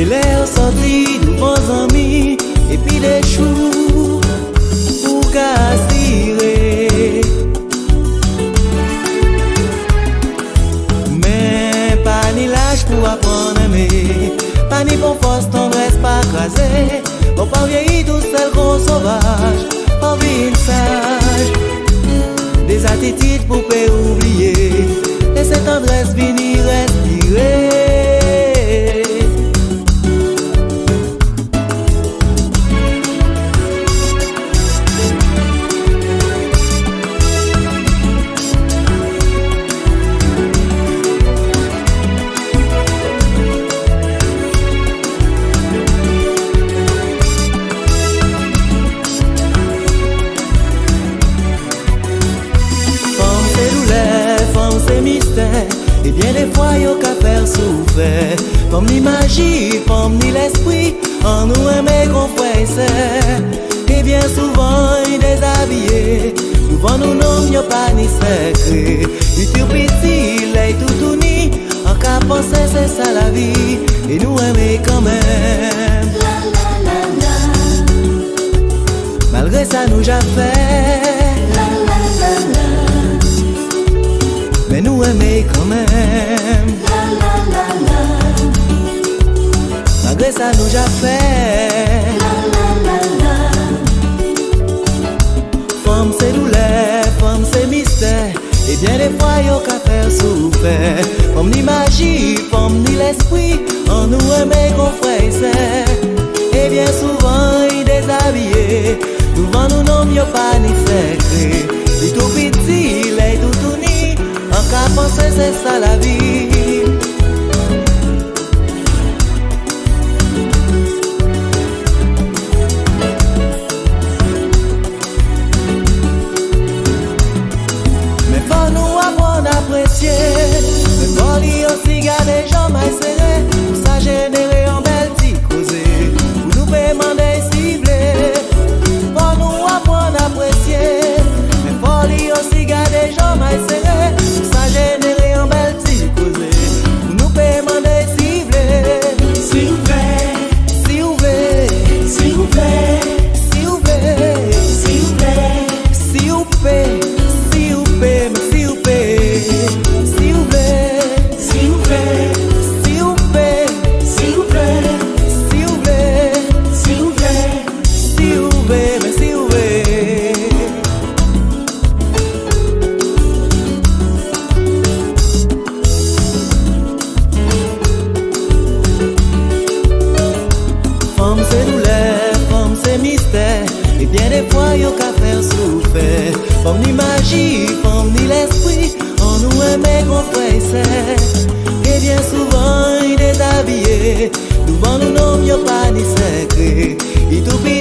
l'air sorti de bons amis et puis des choux pour casser. Mais pas ni l'âge pour apprendre à aimer, pas ni bon force tendresse pas crasé. On pas vieillir tout seul gros sauvage, pas ville sage. Des attitudes pour pas oublier, laissez tendresse venir respirer. Et bien des fois y'a qu'à faire souffrir. Comme ni magie, comme ni l'esprit, en nous aimer qu'on frère. Et bien souvent il déshabillé, souvent nous n'en y'a pas ni secret. Du tout petit, l'œil tout uni, en qu'à penser c'est ça la vie. Et nous aimer quand même. Malgré ça nous j'a fait. Mais nous aimer quand même. Malgré ça nous j'a fait. Femme c'est douleur, femme c'est mystère. Et bien des fois y'a qu'à faire souffrir. Femme ni magie, femme ni l'esprit, en nous aimer qu'on frère. Et bien souvent il déshabillé, souvent nous n'en y'a pas ni secret. Du tout petit, l'œil tout uni, en qu'à penser c'est ça la vie. Mais faut nous apprendre à apprécier. Mais faut lui aussi garder les gens mal serrés. Pour ça générer un bel petit causé. Pour nous demander cibler. Faut nous apprendre à apprécier. Mais faut lui aussi garder les gens mal serrés. Générer un bel petit causé. Pour nous demander cibler. Si vous plaît, Si vous plaît, si vous plaît, si vous plaît, si vous plaît, si vous plaît, si vous plaît, mais si vous plaît, si vous plaît, si vous plaît, si vous plaît, si vous plaît, si vous plaît, si vous plaît, si vous plaît, mais si vous plaît. Femme c'est douleur, femme c'est mystère. Et bien des fois y'a qu'à faire souffrir. Femme ni magie, femme ni l'esprit, en nous aimer qu'on frère. Et bien souvent il est habillé, souvent nous n'en y'a pas ni secret. Il t'oublie